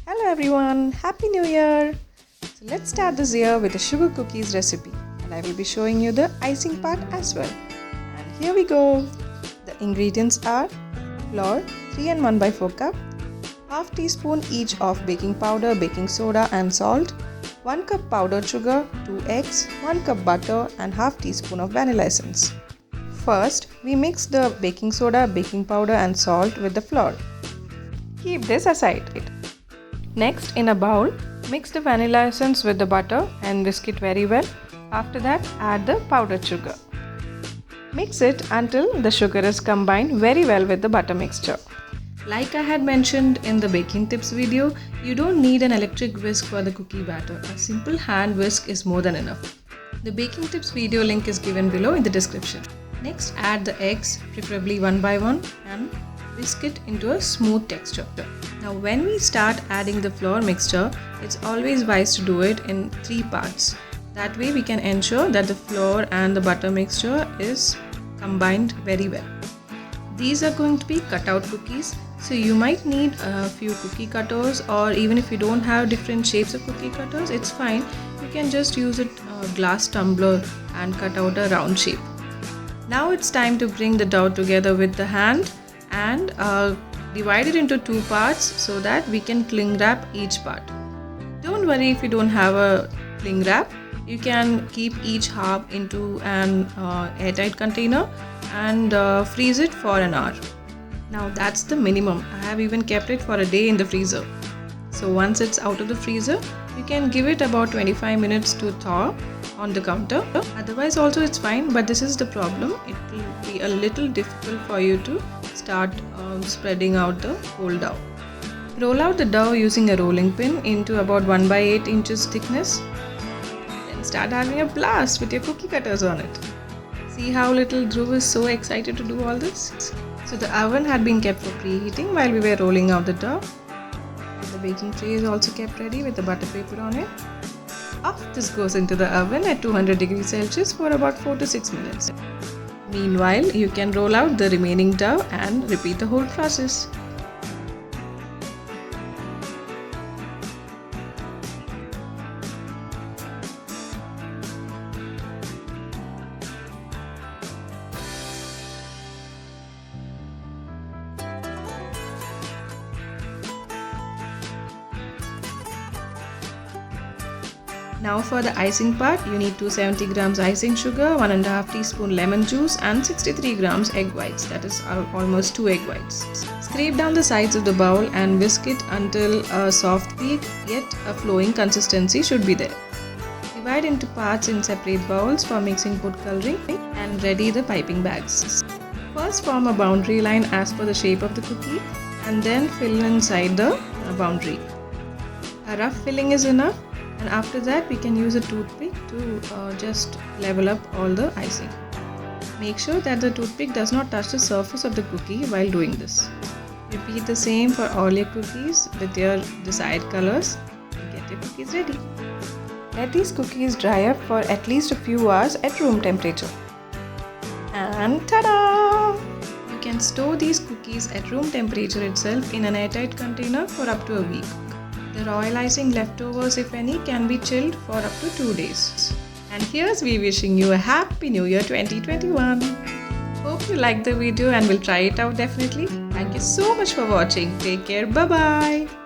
Hello everyone, Happy New Year! So let's start this year with a sugar cookies recipe, and I will be showing you the icing part as well. And here we go. The ingredients are flour 3 and 1/4 cup, half teaspoon each of baking powder, baking soda and salt, 1 cup powdered sugar, 2 eggs, 1 cup butter and half teaspoon of vanilla essence. First, we mix the baking soda, baking powder and salt with the flour. Keep this aside. Next, in a bowl, mix the vanilla essence with the butter and whisk it very well. After that, add the powdered sugar. Mix it until the sugar is combined very well with the butter mixture. Like I had mentioned in the baking tips video, you don't need an electric whisk for the cookie batter. A simple hand whisk is more than enough. The baking tips video link is given below in the description. Next, add the eggs, preferably one by one, and whisk it into a smooth texture. Now when we start adding the flour mixture, it's always wise to do it in 3 parts. That way we can ensure that the flour and the butter mixture is combined very well. These are going to be cutout cookies, so you might need a few cookie cutters, or even if you don't have different shapes of cookie cutters, it's fine. You can just use a glass tumbler and cut out a round shape. Now it's time to bring the dough together with the hand and divide it into 2 parts so that we can cling wrap each part. Don't worry if you don't have a cling wrap. You can keep each half into an airtight container and freeze it for an hour. Now that's the minimum. I have even kept it for a day in the freezer. So once it's out of the freezer, you can give it about 25 minutes to thaw on the counter. Otherwise also it's fine, but this is the problem. It will be a little difficult for you to start spreading out the whole dough. Roll out the dough using a rolling pin into about 1/8 inches thickness. Then start having a blast with your cookie cutters on it. See how little Dhruv is so excited to do all this? So the oven had been kept for preheating while we were rolling out the dough. The baking tray is also kept ready with the butter paper on it. This goes into the oven at 200 degrees Celsius for about 4 to 6 minutes. Meanwhile, you can roll out the remaining dough and repeat the whole process. Now for the icing part, you need 270 grams icing sugar, 1.5 teaspoon lemon juice and 63 grams egg whites, that is almost 2 egg whites. Scrape down the sides of the bowl and whisk it until a soft peak yet a flowing consistency should be there. Divide into parts in separate bowls for mixing food coloring and ready the piping bags. First form a boundary line as per the shape of the cookie and then fill inside the boundary. A rough filling is enough. And after that we can use a toothpick to just level up all the icing. Make sure that the toothpick does not touch the surface of the cookie while doing this. Repeat the same for all your cookies with your desired colors and get your cookies ready. Let these cookies dry up for at least a few hours at room temperature. And ta-da! You can store these cookies at room temperature itself in an airtight container for up to a week. The royal icing leftovers, if any, can be chilled for up to 2 days. And here's me wishing you a Happy New Year 2021. Hope you liked the video and will try it out definitely. Thank you so much for watching. Take care. Bye-bye.